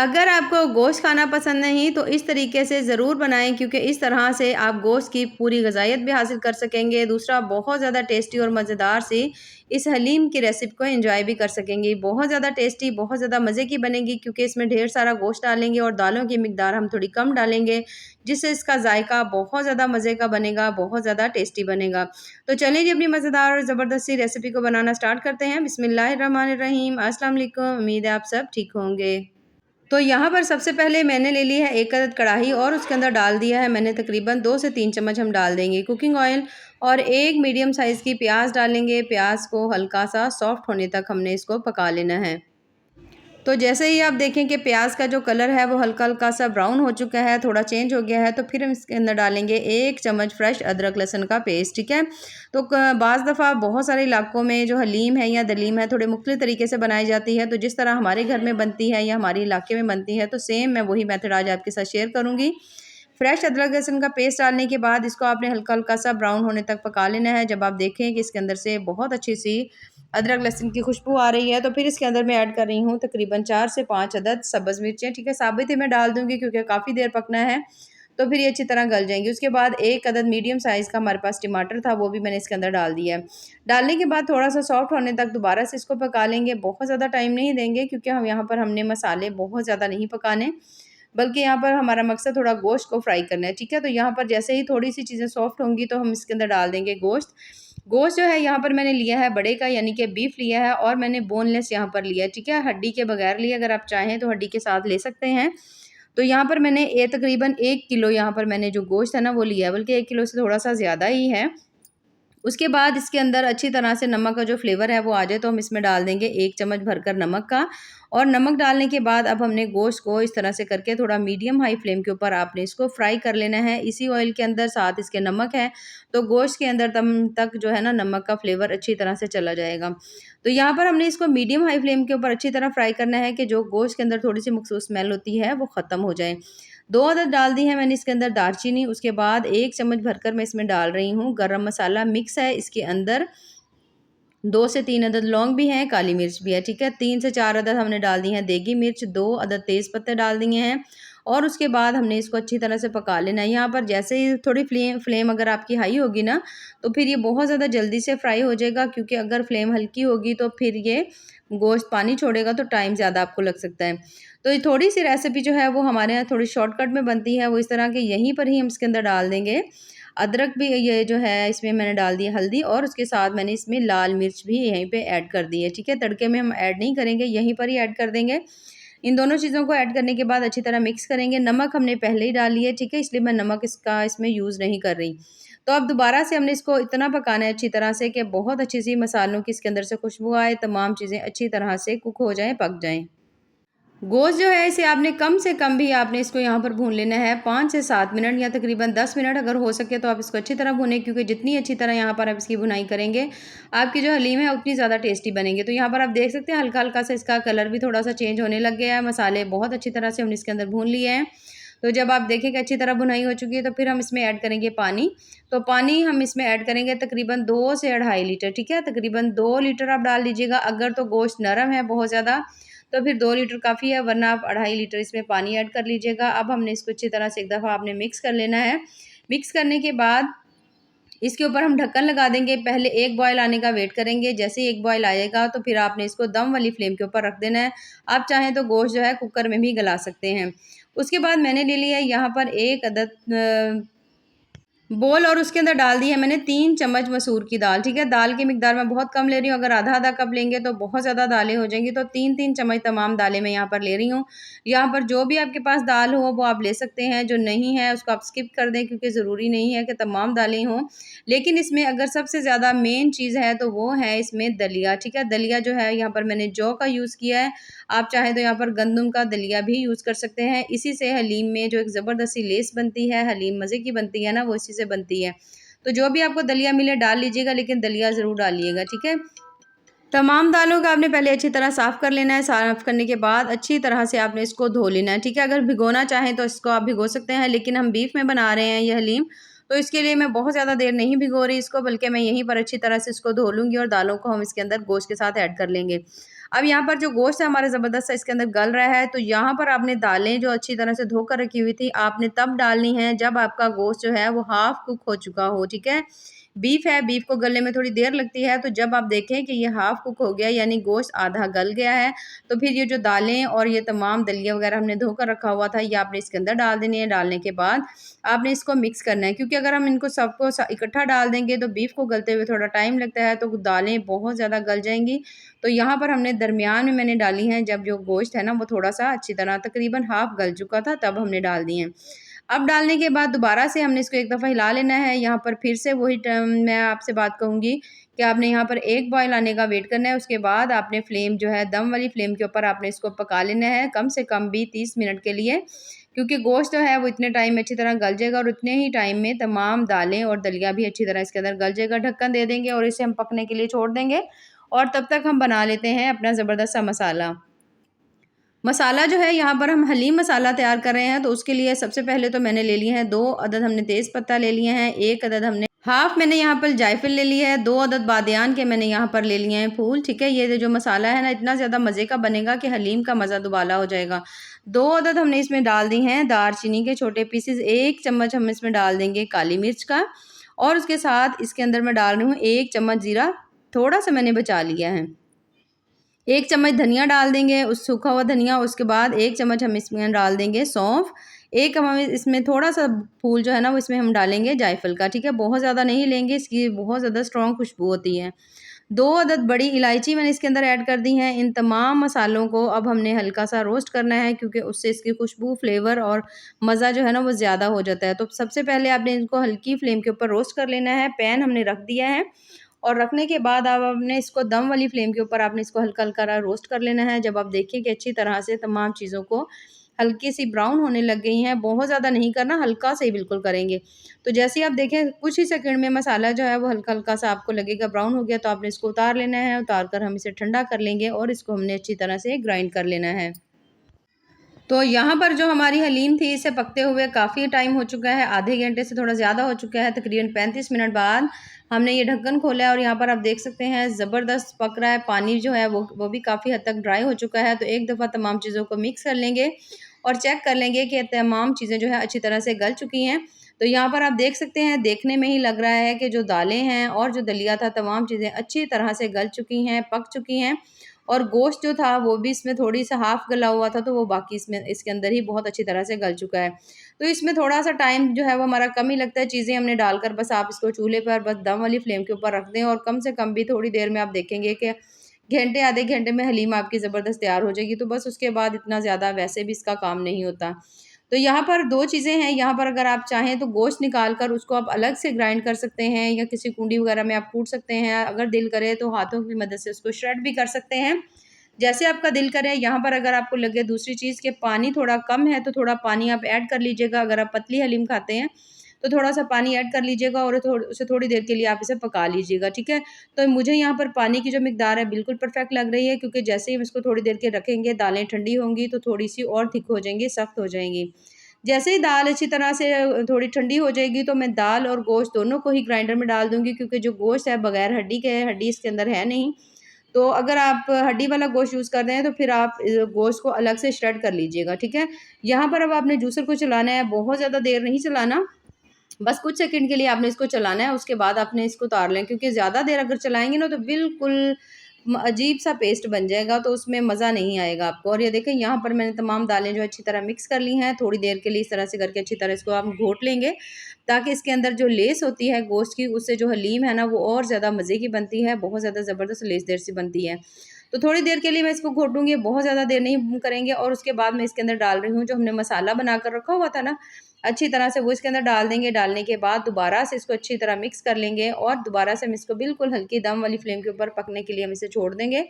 अगर आपको गोश्त खाना पसंद नहीं तो इस तरीके से ज़रूर बनाएं, क्योंकि इस तरह से आप गोश्त की पूरी ग़िज़ाइयत भी हासिल कर सकेंगे। दूसरा, बहुत ज़्यादा टेस्टी और मज़ेदार सी इस हलीम की रेसिपी को एंजॉय भी कर सकेंगे। बहुत ज़्यादा टेस्टी, बहुत ज़्यादा मज़े की बनेगी, क्योंकि इसमें ढेर सारा गोश्त डालेंगे और दालों की मिकदार हम थोड़ी कम डालेंगे, जिससे इसका जायका बहुत ज़्यादा मज़े का बनेगा, बहुत ज़्यादा टेस्टी बनेगा। तो चलिए जी, अपनी मज़ेदार और ज़बरदस्त सी रेसिपी को बनाना स्टार्ट करते हैं। बिस्मिल्लाहिर्रहमानिर्रहीम। अस्सलाम वालेकुम। उम्मीद है आप सब ठीक होंगे। तो यहाँ पर सबसे पहले मैंने ले ली है 1 अदद कढ़ाई और उसके अंदर डाल दिया है मैंने तकरीबन 2 से 3 चम्मच हम डाल देंगे कुकिंग ऑयल, और 1 मीडियम साइज़ की प्याज डालेंगे। प्याज को हल्का सा सॉफ्ट होने तक हमने इसको पका लेना है। तो जैसे ही आप देखें कि प्याज का जो कलर है वो हल्का-हल्का सा ब्राउन हो चुका है, थोड़ा चेंज हो गया है, तो फिर हम इसके अंदर डालेंगे 1 चम्मच फ्रेश अदरक लहसुन का पेस्ट, ठीक है? तो बाज़ दफ़ा बहुत सारे इलाकों में जो हलीम है या दलीम है थोड़े मुख्तलिफ तरीके से बनाई जाती है, तो जिस तरह हमारे घर में बनती है या हमारे इलाके में बनती है, तो सेम मैं वही मेथड आज आपके साथ शेयर करूँगी। फ्रेश अदरक लहसुन का पेस्ट डालने के बाद इसको आपने हल्का-हल्का सा ब्राउन होने तक पका लेना है। जब आप देखें कि इसके अंदर से बहुत अच्छी सी अदरक लहसुन की खुशबू आ रही है, तो फिर इसके अंदर मैं ऐड कर रही हूँ तकरीबन 4 से 5 अदद सब्ज़ मिर्चें, ठीक है? साबित ही मैं डाल दूँगी क्योंकि काफ़ी देर पकना है, तो फिर ये अच्छी तरह गल जाएँगी। उसके बाद 1 अदद मीडियम साइज़ का हमारे पास टमाटर था, वो भी मैंने इसके अंदर डाल दिया है। डालने के बाद थोड़ा-सा सॉफ्ट होने तक दोबारा से इसको पका लेंगे। बहुत ज़्यादा टाइम नहीं देंगे, क्योंकि हम यहाँ पर हमने मसाले बहुत ज़्यादा नहीं पकाने, बल्कि यहाँ पर हमारा मकसद थोड़ा गोश्त को फ्राई करना है, ठीक है? तो यहाँ पर जैसे ही थोड़ी-सी चीज़ें सॉफ्ट होंगी तो हम इसके अंदर डाल देंगे गोश्त। गोश्त जो है यहाँ पर मैंने लिया है बड़े का, यानी कि बीफ लिया है, और मैंने बोनलेस यहाँ पर लिया है, ठीक है? हड्डी के बगैर लिया, अगर आप चाहें तो हड्डी के साथ ले सकते हैं। तो यहाँ पर मैंने तकरीबन 1 किलो यहाँ पर मैंने जो गोश्त है ना वो लिया है, बल्कि 1 किलो से थोड़ा-सा ज़्यादा ही है। उसके बाद इसके अंदर अच्छी तरह से नमक का जो फ्लेवर है वो आ जाए, तो हम इसमें डाल देंगे 1 चम्मच भरकर नमक का, और नमक डालने के बाद अब हमने गोश्त को इस तरह से करके थोड़ा मीडियम हाई फ्लेम के ऊपर आपने इसको फ्राई कर लेना है इसी ऑयल के अंदर। साथ इसके नमक है, तो गोश्त के अंदर तम तक जो है ना नमक का फ्लेवर अच्छी तरह से चला जाएगा। तो यहाँ पर हमने इसको मीडियम हाई फ्लेम के ऊपर अच्छी तरह फ्राई करना है कि जो गोश्त के अंदर थोड़ी सी मखसूस स्मेल होती है वो ख़त्म हो जाए। 2 अदद डाल दी है मैंने इसके अंदर दालचीनी। उसके बाद 1 चम्मच भरकर मैं इसमें डाल रही हूँ गरम मसाला मिक्स है इसके अंदर। 2 से 3 अदद लौंग भी हैं, काली मिर्च भी है, ठीक है? 3 से 4 अदद हमने डाल दी हैं देगी मिर्च, 2 अदद तेज़ पत्ते डाल दिए हैं, और उसके बाद हमने इसको अच्छी तरह से पका लेना है। यहाँ पर जैसे ही थोड़ी फ्लेम फ्लेम अगर आपकी हाई होगी ना, तो फिर ये बहुत ज़्यादा जल्दी से फ्राई हो जाएगा, क्योंकि अगर फ्लेम हल्की होगी तो फिर ये गोश्त पानी छोड़ेगा, तो टाइम ज़्यादा आपको लग सकता है। तो ये थोड़ी-सी रेसिपी जो है वो हमारे यहाँ थोड़ी शॉर्टकट में बनती है, वो इस तरह के यहीं पर ही हम इसके अंदर डाल देंगे। अदरक भी ये जो है इसमें मैंने डाल दी है हल्दी, और उसके साथ मैंने इसमें लाल मिर्च भी यहीं पे ऐड कर दी है, ठीक है? तड़के में हम ऐड नहीं करेंगे, यहीं पर ही ऐड कर देंगे। इन दोनों चीज़ों को ऐड करने के बाद अच्छी तरह मिक्स करेंगे। नमक हमने पहले ही डाल लिया है, ठीक है? इसलिए मैं नमक इसका इसमें यूज़ नहीं कर रही। तो अब दोबारा से हमने इसको इतना पकाना है अच्छी तरह से कि बहुत अच्छी सी मसालों की इसके अंदर से खुशबू आए, तमाम चीज़ें अच्छी तरह से कुक हो जाएँ, पक जाएँ। गोश्त जो है इसे आपने कम से कम भी आपने इसको यहाँ पर भून लेना है 5 से 7 मिनट या तकरीबन 10 मिनट, अगर हो सके तो आप इसको अच्छी तरह भूनें, क्योंकि जितनी अच्छी तरह यहाँ पर आप इसकी भुनाई करेंगे, आपकी जो हलीम है उतनी ज़्यादा टेस्टी बनेंगे। तो यहाँ पर आप देख सकते हैं हल्का-हल्का सा इसका कलर भी थोड़ा-सा चेंज होने लग गया है। मसाले बहुत अच्छी तरह से हमने इसके अंदर भून लिए हैं। तो जब आप देखें कि अच्छी तरह भुनाई हो चुकी है, तो फिर हम इसमें ऐड करेंगे पानी। तो पानी हम इसमें ऐड करेंगे तकरीबन 2 से 2.5 लीटर, ठीक है? तकरीबन 2 लीटर आप डाल लीजिएगा। अगर तो गोश्त नरम है बहुत ज़्यादा, तो फिर 2 लीटर काफ़ी है, वरना आप 2.5 लीटर इसमें पानी ऐड कर लीजिएगा। अब हमने इसको अच्छी तरह से एक दफ़ा आपने मिक्स कर लेना है। मिक्स करने के बाद इसके ऊपर हम ढक्कन लगा देंगे। पहले 1 बॉयल आने का वेट करेंगे। जैसे ही 1 बॉयल आएगा, तो फिर आपने इसको दम वाली फ्लेम के ऊपर रख देना है। आप चाहें तो गोश्त जो है कुकर में भी गला सकते हैं। उसके बाद मैंने ले लिया है यहाँ पर 1 अदद बोल, और उसके अंदर डाल दी है मैंने 3 चम्मच मसूर की दाल, ठीक है? दाल की मिकदार मैं बहुत कम ले रही हूँ, अगर आधा-आधा कप लेंगे तो बहुत ज़्यादा दालें हो जाएँगी, तो 3-3 चम्मच तमाम दालें मैं यहाँ पर ले रही हूँ। यहाँ पर जो भी आपके पास दाल हो वो आप ले सकते हैं, जो नहीं है उसको आप स्किप कर दें, क्योंकि ज़रूरी नहीं है कि तमाम दालें हों। लेकिन इसमें अगर सबसे ज़्यादा मेन चीज़ है तो वो है इसमें दलिया, ठीक है? दलिया जो है यहाँ पर मैंने जौ का यूज़ किया है, आप चाहें तो यहाँ पर गंदम का दलिया भी यूज़ कर सकते हैं। इसी से हलीम में जो एक ज़बरदस्त सी लेस बनती है, हलीम मज़े की बनती है ना, वो इसी से बनती है। तो जो भी आपको दलिया मिले डाल लीजिएगा, लेकिन दलिया ज़रूर डालिएगा, ठीक है? तमाम दालों को आपने पहले अच्छी तरह साफ़ कर लेना है। साफ़ करने के बाद अच्छी तरह से आपने इसको धो लेना है, ठीक है? अगर भिगोना चाहें तो इसको आप भिगो सकते हैं, लेकिन हम बीफ में बना रहे हैं ये हलीम, तो इसके लिए मैं बहुत ज़्यादा देर नहीं भिगो रही इसको, बल्कि मैं यहीं पर अच्छी तरह से इसको धो लूँगी और दालों को हम इसके अंदर गोश्त के साथ ऐड कर लेंगे। अब यहाँ पर जो गोश्त है हमारा ज़बरदस्त सा इसके अंदर गल रहा है, तो यहाँ पर आपने दालें जो अच्छी तरह से धोकर रखी हुई थी, आपने तब डालनी है जब आपका गोश्त जो है वो हाफ़ कुक हो चुका हो, ठीक है? बीफ है, बीफ को गलने में थोड़ी देर लगती है, तो जब आप देखें कि ये हाफ़ कुक हो गया यानी गोश्त आधा गल गया है, तो फिर ये जो दालें और ये तमाम दलिया वगैरह हमने धोकर रखा हुआ था, ये आपने इसके अंदर डाल देनी है। डालने के बाद आपने इसको मिक्स करना है, क्योंकि अगर हम इनको सबको इकट्ठा डाल देंगे तो बीफ को गलते हुए थोड़ा टाइम लगता है, तो दालें बहुत ज़्यादा गल जाएँगी। तो यहाँ पर हमने दरमियान में मैंने डाली हैं, जब जो गोश्त है ना वो थोड़ा-सा अच्छी तरह तकरीबन हाफ़ गल चुका था, तब हमने डाल दी हैं। अब डालने के बाद दोबारा से हमने इसको एक दफ़ा हिला लेना है। यहाँ पर फिर से वही मैं आपसे बात कहूँगी कि आपने यहाँ पर एक बॉयल आने का वेट करना है, उसके बाद आपने फ्लेम जो है दम वाली फ्लेम के ऊपर आपने इसको पका लेना है, कम से कम भी 30 मिनट के लिए, क्योंकि गोश्त जो है वो इतने टाइम में अच्छी तरह गल जाएगा और उतने ही टाइम में तमाम दालें और दलिया भी अच्छी तरह इसके अंदर गल जाएगा। ढक्कन दे देंगे और इसे हम पकने के लिए छोड़ देंगे और तब तक हम बना लेते हैं अपना ज़बरदस्त सा मसाला। मसाला जो है यहाँ पर हम हलीम मसाला तैयार कर रहे हैं, तो उसके लिए सबसे पहले तो मैंने ले लिए हैं 2 अदद हमने तेज़ पत्ता ले लिए हैं, 1 अदद हमने हाफ़ मैंने यहाँ पर जायफल ले ली है, 2 अदद बादियान के मैंने यहाँ पर ले लिए हैं फूल, ठीक है? ये जो मसाला है ना इतना ज़्यादा मज़े का बनेगा कि हलीम का मज़ा दुबाला हो जाएगा। 2 अदद हमने इसमें डाल दी हैं दालचीनी के छोटे पीसेस, 1 चम्मच हम इसमें डाल देंगे काली मिर्च का और उसके साथ इसके अंदर मैं डाल रही हूँ 1 चम्मच ज़ीरा, थोड़ा-सा मैंने बचा लिया है। 1 चम्मच धनिया डाल देंगे, उस सूखा हुआ धनिया, उसके बाद 1 चम्मच हम इसमें डाल देंगे सौंफ, 1 हम इसमें थोड़ा-सा फूल जो है ना वो इसमें हम डालेंगे जायफल का, ठीक है? बहुत ज़्यादा नहीं लेंगे, इसकी बहुत ज़्यादा स्ट्रॉन्ग खुशबू होती है। 2 अदद बड़ी इलायची मैंने इसके अंदर ऐड कर दी हैं। इन तमाम मसालों को अब हमने हल्का-सा रोस्ट करना है, क्योंकि उससे इसकी खुशबू, फ्लेवर और मज़ा जो है ना वो ज़्यादा हो जाता है। तो सबसे पहले आपने इनको हल्की फ्लेम के ऊपर रोस्ट कर लेना है। पैन हमने रख दिया है और रखने के बाद अब आपने इसको दम वाली फ्लेम के ऊपर आपने इसको हल्का-हल्का रोस्ट कर लेना है। जब आप देखें कि अच्छी तरह से तमाम चीज़ों को हल्की सी ब्राउन होने लग गई हैं, बहुत ज़्यादा नहीं करना, हल्का सा ही बिल्कुल करेंगे। तो जैसे ही आप देखें कुछ ही सेकंड में मसाला जो है वो हल्का-हल्का सा आपको लगेगा ब्राउन हो गया, तो आपने इसको उतार लेना है। उतार कर हम इसे ठंडा कर लेंगे और इसको हमने अच्छी तरह से ग्राइंड कर लेना है। तो यहाँ पर जो हमारी हलीम थी इसे पकते हुए काफ़ी टाइम हो चुका है, आधे घंटे से थोड़ा ज़्यादा हो चुका है, तकरीबन 35 मिनट बाद हमने ये ढक्कन खोला है और यहाँ पर आप देख सकते हैं ज़बरदस्त पक रहा है। पानी जो है वो भी काफ़ी हद तक ड्राई हो चुका है, तो एक दफ़ा तमाम चीज़ों को मिक्स कर लेंगे और चेक कर लेंगे कि तमाम चीज़ें जो है अच्छी तरह से गल चुकी हैं। तो यहाँ पर आप देख सकते हैं, देखने में ही लग रहा है कि जो दालें हैं और जो दलिया था, तमाम चीज़ें अच्छी तरह से गल चुकी हैं, पक चुकी हैं और गोश्त जो था वो भी इसमें थोड़ी-सा हाफ़ गला हुआ था, तो वो बाकी इसमें इसके अंदर ही बहुत अच्छी तरह से गल चुका है। तो इसमें थोड़ा-सा टाइम जो है वो हमारा कम ही लगता है, चीज़ें हमने डालकर बस आप इसको चूल्हे पर बस दम वाली फ्लेम के ऊपर रख दें और कम से कम भी थोड़ी देर में आप देखेंगे कि घंटे आधे घंटे में हलीम आपकी ज़बरदस्त तैयार हो जाएगी। तो बस उसके बाद इतना ज़्यादा वैसे भी इसका काम नहीं होता। तो यहाँ पर 2 चीज़ें हैं, यहाँ पर अगर आप चाहें तो गोश्त निकाल कर उसको आप अलग से ग्राइंड कर सकते हैं या किसी कुंडी वगैरह में आप कूट सकते हैं। अगर दिल करे तो हाथों की मदद से उसको श्रेड भी कर सकते हैं, जैसे आपका दिल करे। यहाँ पर अगर आपको लगे दूसरी चीज़ कि पानी थोड़ा कम है, तो थोड़ा पानी आप ऐड कर लीजिएगा। अगर आप पतली हलीम खाते हैं, तो थोड़ा-सा पानी ऐड कर लीजिएगा और उसे थोड़ी देर के लिए आप इसे पका लीजिएगा, ठीक है? तो मुझे यहाँ पर पानी की जो मिकदार है बिल्कुल परफेक्ट लग रही है, क्योंकि जैसे ही हम इसको थोड़ी देर के रखेंगे, दालें ठंडी होंगी तो थोड़ी-सी और थिक हो जाएँगी, सख्त हो जाएँगी। जैसे ही दाल अच्छी तरह से थोड़ी ठंडी हो जाएगी, तो मैं दाल और गोश्त दोनों को ही ग्राइंडर में डाल दूँगी, क्योंकि जो गोश्त है बगैर हड्डी के है, हड्डी इसके अंदर है नहीं। तो अगर आप हड्डी वाला गोश्त यूज़ कर रहे हैं, तो फिर आप गोश्त को अलग से श्रेड कर लीजिएगा, ठीक है? यहाँ पर अब आपने जूसर को चलाना है, बहुत ज़्यादा देर नहीं चलाना, बस कुछ सेकंड के लिए आपने इसको चलाना है, उसके बाद आपने इसको उतार लें, क्योंकि ज़्यादा देर अगर चलाएँगे ना तो बिल्कुल अजीब-सा पेस्ट बन जाएगा, तो उसमें मज़ा नहीं आएगा आपको। और ये देखें यहाँ पर मैंने तमाम दालें जो अच्छी तरह मिक्स कर ली हैं, थोड़ी देर के लिए इस तरह से करके अच्छी तरह इसको आप घोट लेंगे, ताकि इसके अंदर जो लेस होती है गोश्त की, उससे जो हलीम है ना वो और ज़्यादा मज़े की बनती है, बहुत ज़्यादा ज़बरदस्त लेसदार सी बनती है। तो थोड़ी देर के लिए मैं इसको घोटूँगी, बहुत ज़्यादा देर नहीं करेंगे और उसके बाद मैं इसके अंदर डाल रही हूँ जो हमने मसाला बनाकर रखा हुआ था ना, अच्छी तरह से वो इसके अंदर डाल देंगे। डालने के बाद दोबारा से इसको अच्छी तरह मिक्स कर लेंगे और दोबारा से हम इसको बिल्कुल हल्की दम वाली फ्लेम के ऊपर पकने के लिए हम इसे छोड़ देंगे,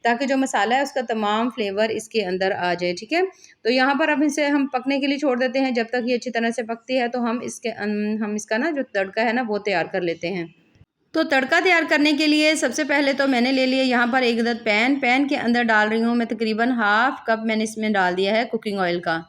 ताकि जो मसाला है उसका तमाम फ्लेवर इसके अंदर आ जाए, ठीक है? तो यहाँ पर अब इसे हम पकने के लिए छोड़ देते हैं। जब तक ये अच्छी तरह से पकती है तो हम इसका ना जो तड़का है ना वो तैयार कर लेते हैं। तो तड़का तैयार करने के लिए सबसे पहले तो मैंने ले लिया यहाँ पर एक अदद पैन के अंदर डाल रही हूँ मैं तकरीबन हाफ़ कप मैंने इसमें डाल दिया है कुकिंग ऑयल का।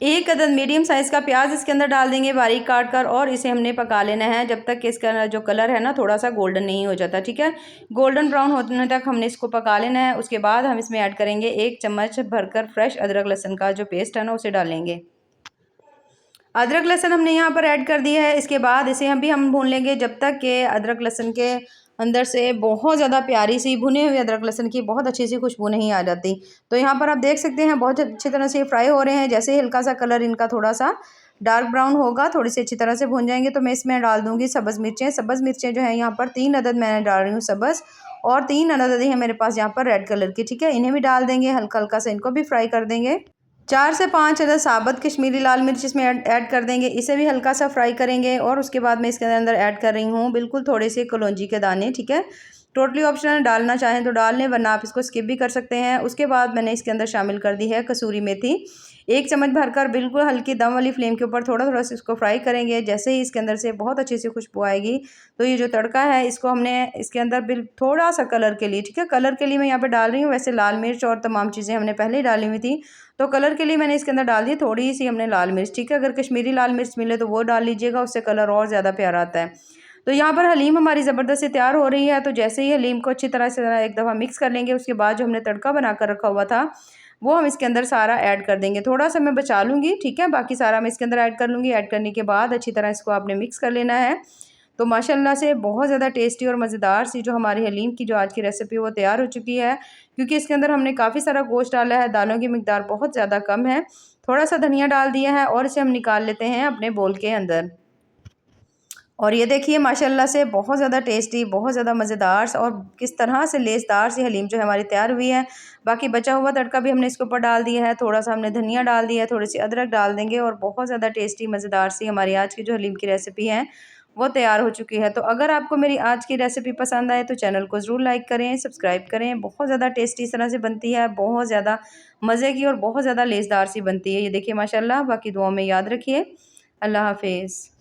1 अदद मीडियम साइज़ का प्याज इसके अंदर डाल देंगे बारीक काट कर, और इसे हमने पका लेना है जब तक कि इसका जो कलर है ना थोड़ा सा गोल्डन नहीं हो जाता, ठीक है। गोल्डन ब्राउन होने तक हमने इसको पका लेना है। उसके बाद हम इसमें ऐड करेंगे 1 चम्मच भरकर फ्रेश अदरक लहसुन का जो पेस्ट है ना उसे डालेंगे। अदरक लहसुन हमने यहाँ पर ऐड कर दिया है। इसके बाद इसे हम भून लेंगे जब तक कि अदरक लहसुन के अंदर से बहुत ज़्यादा प्यारी सी भुने हुए अदरक लहसुन की बहुत अच्छी सी खुशबू नहीं आ जाती। तो यहाँ पर आप देख सकते हैं बहुत अच्छी तरह से फ्राई हो रहे हैं। जैसे ही हल्का सा कलर इनका थोड़ा सा डार्क ब्राउन होगा, थोड़ी सी अच्छी तरह से भून जाएंगे, तो मैं इसमें डाल दूँगी सब्ज़ मिर्चें। सब्ज़ मिर्चें जो है यहाँ पर 3 अदद मैंने डाल रही हूँ सब्ज़, और 3 अदद है मेरे पास यहाँ पर रेड कलर की, ठीक है। इन्हें भी डाल देंगे, हल्का हल्का से इनको भी फ्राई कर देंगे। 4 से 5 अदद साबुत कश्मीरी लाल मिर्च इसमें ऐड कर देंगे, इसे भी हल्का सा फ्राई करेंगे। और उसके बाद मैं इसके अंदर ऐड कर रही हूँ बिल्कुल थोड़े से कलौंजी के दाने, ठीक है। टोटली ऑप्शनल, डालना चाहें तो डाल लें, वरना आप इसको स्किप भी कर सकते हैं। उसके बाद मैंने इसके अंदर शामिल कर दी है कसूरी मेथी, 1 चम्मच भरकर बिल्कुल हल्की दम वाली फ्लेम के ऊपर थोड़ा थोड़ा सा इसको फ्राई करेंगे। जैसे ही इसके अंदर से बहुत अच्छी सी खुशबू आएगी, तो ये जो तड़का है इसको हमने इसके अंदर बिल थोड़ा सा कलर के लिए, ठीक है, कलर के लिए मैं यहाँ पे डाल रही हूँ। वैसे लाल मिर्च और तमाम चीज़ें हमने पहले ही डाली हुई थी, तो कलर के लिए मैंने इसके अंदर डाल दी थोड़ी सी हमने लाल मिर्च, ठीक है। अगर कश्मीरी लाल मिर्च मिले तो वो डाल लीजिएगा, उससे कलर और ज़्यादा प्यारा आता है। तो यहाँ पर हलीम हमारी ज़बरदस्त से तैयार हो रही है। तो जैसे ही हलीम को अच्छी तरह से एक दफ़ा मिक्स कर लेंगे, उसके बाद जो हमने तड़का बना कर रखा हुआ था वो हम इसके अंदर सारा ऐड कर देंगे। थोड़ा सा मैं बचा लूँगी, ठीक है, बाकी सारा मैं इसके अंदर ऐड कर लूँगी। ऐड करने के बाद अच्छी तरह इसको आपने मिक्स कर लेना है। तो माशाल्लाह से बहुत ज़्यादा टेस्टी और मज़ेदार सी जो हमारी हलीम की जो आज की रेसिपी वो तैयार हो चुकी है। क्योंकि इसके अंदर हमने काफ़ी सारा गोश्त डाला है, दालों की मिकदार बहुत ज़्यादा कम है, थोड़ा सा धनिया डाल दिया है, और इसे हम निकाल लेते हैं अपने बोल के अंदर। और ये देखिए माशाल्लाह से बहुत ज़्यादा टेस्टी, बहुत ज़्यादा मज़ेदार और किस तरह से लेसदार सी हलीम जो है हमारी तैयार हुई है। बाकी बचा हुआ तड़का भी हमने इसके ऊपर डाल दिया है, थोड़ा सा हमने धनिया डाल दिया है, थोड़ी सी अदरक डाल देंगे, और बहुत ज़्यादा टेस्टी मज़ेदार सी हमारी आज की जो हलीम की रेसिपी है वो तैयार हो चुकी है। तो अगर आपको मेरी आज की रेसिपी पसंद आए तो चैनल को ज़रूर लाइक करें, सब्सक्राइब करें। बहुत ज़्यादा टेस्टी इस तरह से बनती है, बहुत ज़्यादा मज़े की और बहुत ज़्यादा लेसदार सी बनती है। ये देखिए माशाल्लाह। बाकी दुआओं में याद रखिए। अल्लाह हाफिज़।